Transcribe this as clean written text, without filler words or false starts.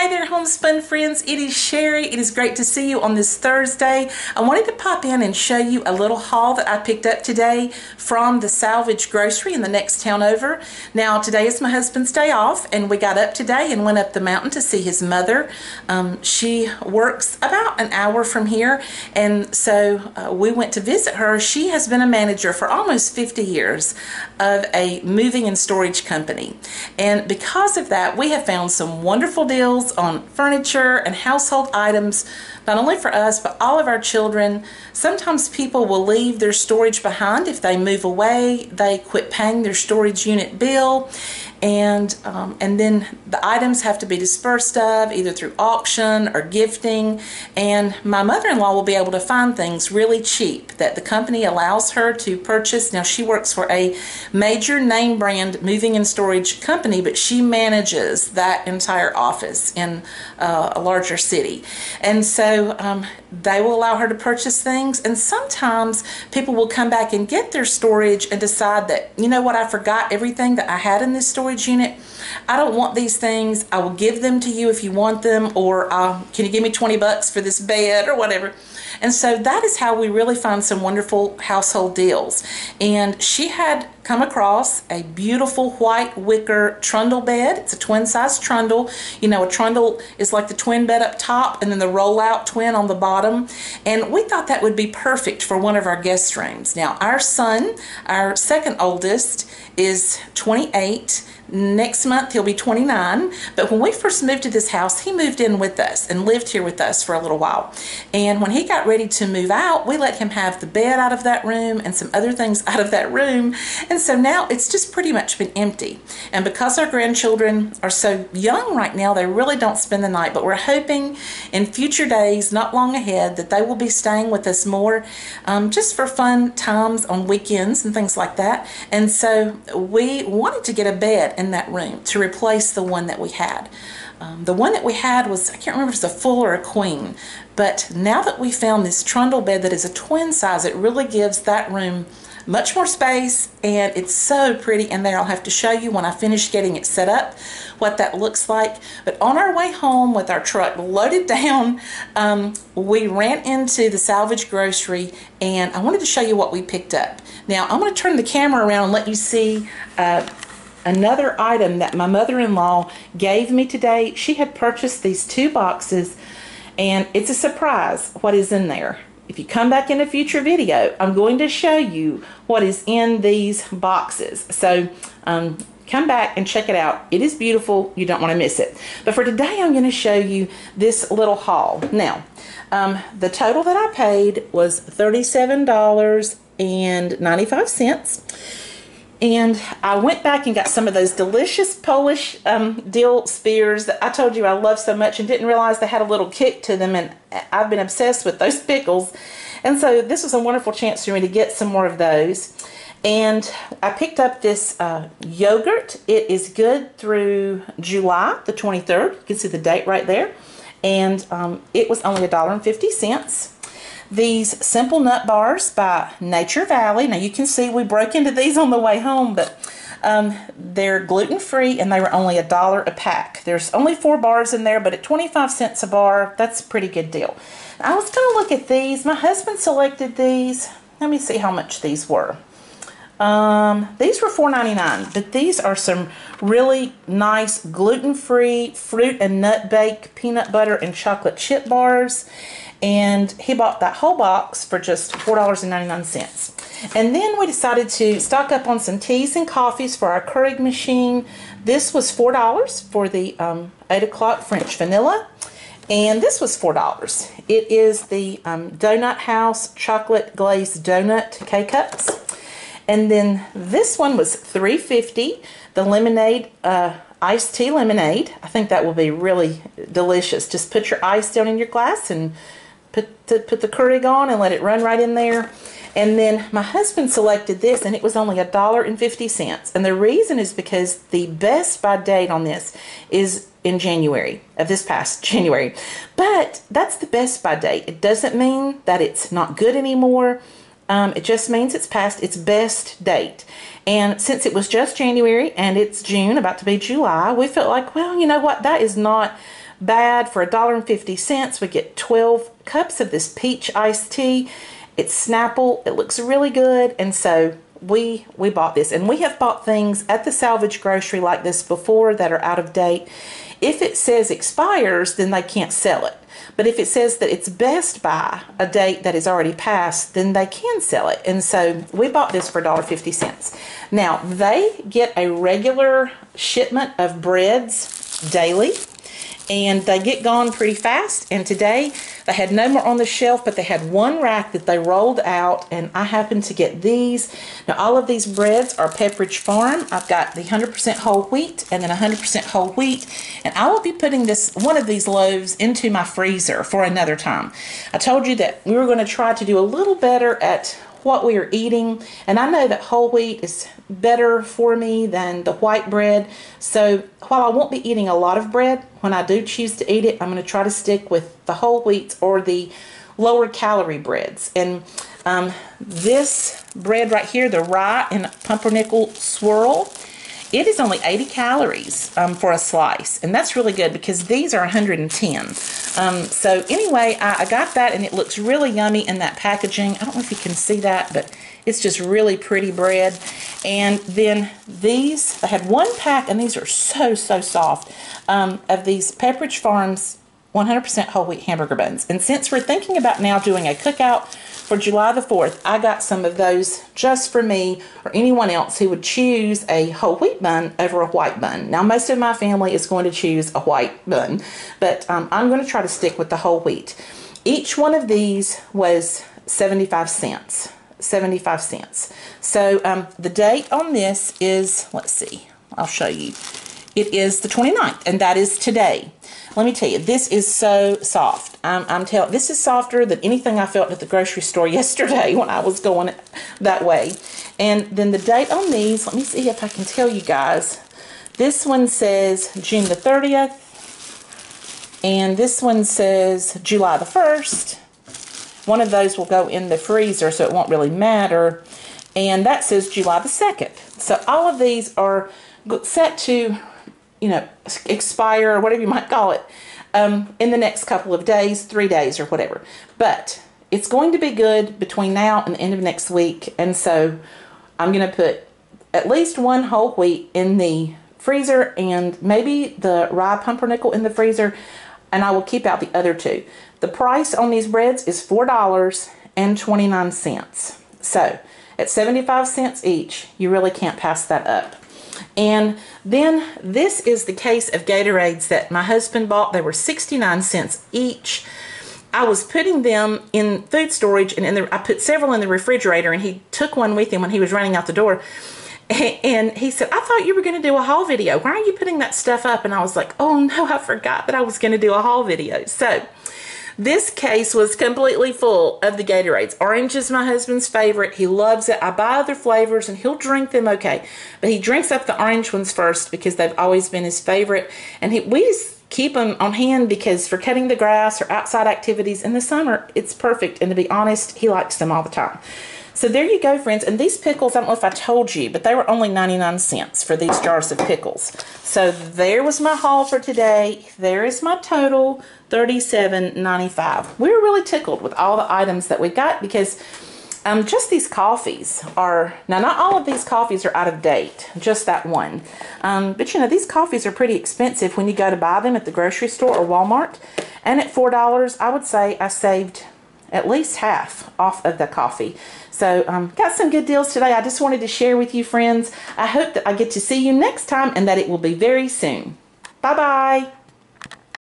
there, homespun friends. It is Sherry. It is great to see you on this Thursday. I wanted to pop in and show you a little haul that I picked up today from the Salvage Grocery in the next town over. Now, today is my husband's day off, and we got up today and went up the mountain to see his mother. She works about an hour from here, and so we went to visit her. She has been a manager for almost 50 years of a moving and storage company, and because of that, we have found some wonderful deals on furniture and household items, not only for us but all of our children. Sometimes people will leave their storage behind. If they move away, they quit paying their storage unit bill, and then the items have to be dispersed of either through auction or gifting, and my mother-in-law will be able to find things really cheap that the company allows her to purchase. Now, she works for a major name brand moving and storage company, but she manages that entire office in a larger city, and so they will allow her to purchase things. And sometimes people will come back and get their storage and decide that, you know what, I forgot everything that I had in this storage unit. I don't want these things. I will give them to you if you want them, or can you give me 20 bucks for this bed or whatever. And so that is how we really find some wonderful household deals. And she had come across a beautiful white wicker trundle bed. It's a twin size trundle. You know, a trundle is like the twin bed up top and then the rollout twin on the bottom. And we thought that would be perfect for one of our guest rooms. Now, our son, our second oldest, is 28. Next month he'll be 29, but when we first moved to this house, he moved in with us and lived here with us for a little while. And when he got ready to move out, we let him have the bed out of that room and some other things out of that room. And so now it's just pretty much been empty. And because our grandchildren are so young right now, they really don't spend the night, but we're hoping in future days, not long ahead, that they will be staying with us more, just for fun times on weekends and things like that. And so we wanted to get a bed in that room to replace the one that we had. The one that we had was, I can't remember if it's a full or a queen, but now that we found this trundle bed that is a twin size, it really gives that room much more space, and it's so pretty in there. I'll have to show you when I finish getting it set up what that looks like. But on our way home with our truck loaded down, we ran into the Salvage Grocery, and I wanted to show you what we picked up. Now, I'm going to turn the camera around and let you see another item that my mother-in-law gave me today. She had purchased these 2 boxes, and it's a surprise what is in there. If you come back in a future video, I'm going to show you what is in these boxes. So come back and check it out. It is beautiful. You don't want to miss it. But for today, I'm going to show you this little haul. Now, the total that I paid was $37.95. And I went back and got some of those delicious Polish dill spears that I told you I love so much, and didn't realize they had a little kick to them, and I've been obsessed with those pickles. And so this was a wonderful chance for me to get some more of those. And I picked up this yogurt. It is good through July the 23rd. You can see the date right there. And it was only $1.50. These simple nut bars by Nature Valley. Now you can see we broke into these on the way home, but they're gluten-free and they were only $1 a pack. There's only 4 bars in there, but at 25 cents a bar, that's a pretty good deal. I was going to look at these. My husband selected these. Let me see how much these were. These were $4.99, but these are some really nice gluten-free fruit and nut bake peanut butter and chocolate chip bars. And he bought that whole box for just $4.99. And then we decided to stock up on some teas and coffees for our Keurig machine. This was $4 for the 8 o'clock French vanilla. And this was $4. It is the Donut House chocolate glazed donut K-Cups. And then this one was $3.50, the lemonade, iced tea lemonade. I think that will be really delicious. Just put your ice down in your glass and put the Keurig on and let it run right in there. And then my husband selected this, and it was only $1.50. And the reason is because the best by date on this is in January, of this past January. But that's the best by date. It doesn't mean that it's not good anymore. It just means it's past its best date. And since it was just January and it's June, about to be July, we felt like, well, you know what, that is not bad. For $1.50, we get 12 cups of this peach iced tea. It's Snapple. It looks really good, and so we bought this. And we have bought things at the Salvage Grocery like this before that are out of date. If it says expires, then they can't sell it. But if it says that it's best by a date that is already passed, then they can sell it. And so we bought this for $1.50. Now, they get a regular shipment of breads daily, and they get gone pretty fast. And today they had no more on the shelf, but they had one rack that they rolled out, and I happened to get these. Now, all of these breads are Pepperidge Farm. I've got the 100% whole wheat and then 100% whole wheat, and I will be putting one of these loaves into my freezer for another time. I told you that we were going to try to do a little better at what we are eating, and I know that whole wheat is better for me than the white bread. So while I won't be eating a lot of bread, when I do choose to eat it, I'm going to try to stick with the whole wheats or the lower calorie breads. And this bread right here, the rye and pumpernickel swirl, it is only 80 calories for a slice, and that's really good because these are 110. So anyway, I got that, and it looks really yummy in that packaging. I don't know if you can see that, but it's just really pretty bread. And then these, they had one pack, and these are so soft, of these Pepperidge Farms 100% whole wheat hamburger buns. And since we're thinking about now doing a cookout for July the 4th, I got some of those just for me or anyone else who would choose a whole wheat bun over a white bun. Now, most of my family is going to choose a white bun, but I'm going to try to stick with the whole wheat. Each one of these was 75 cents. 75 cents. So the date on this is, let's see, I'll show you. It is the 29th, and that is today. Let me tell you, this is so soft. I'm telling, this is softer than anything I felt at the grocery store yesterday when I was going that way. And then the date on these, let me see if I can tell you guys. This one says June the 30th, and this one says July the 1st. One of those will go in the freezer, so it won't really matter. And that says July the 2nd. So all of these are set to, expire, or whatever you might call it, in the next couple of days, 3 days or whatever. But it's going to be good between now and the end of next week. And so I'm going to put at least one whole wheat in the freezer and maybe the rye pumpernickel in the freezer, and I will keep out the other two. The price on these breads is $4.29. So at 75 cents each, you really can't pass that up. And then this is the case of Gatorades that my husband bought. They were 69 cents each. I was putting them in food storage, and I put several in the refrigerator, and he took one with him when he was running out the door. And he said, I thought you were going to do a haul video. Why are you putting that stuff up? And I was like, oh no, I forgot that I was going to do a haul video. So this case was completely full of the Gatorades. Orange is my husband's favorite. He loves it. I buy other flavors and he'll drink them okay. But he drinks up the orange ones first because they've always been his favorite. And we just keep them on hand because for cutting the grass or outside activities in the summer, it's perfect. And to be honest, he likes them all the time. So there you go, friends. And these pickles, I don't know if I told you, but they were only 99 cents for these jars of pickles. So there was my haul for today. There is my total, $37.95. We were really tickled with all the items that we got because just these coffees are, now not all of these coffees are out of date, just that one. But these coffees are pretty expensive when you go to buy them at the grocery store or Walmart. And at $4, I would say I saved at least half off of the coffee. So got some good deals today. I just wanted to share with you, friends. I hope that I get to see you next time and that it will be very soon. Bye-bye.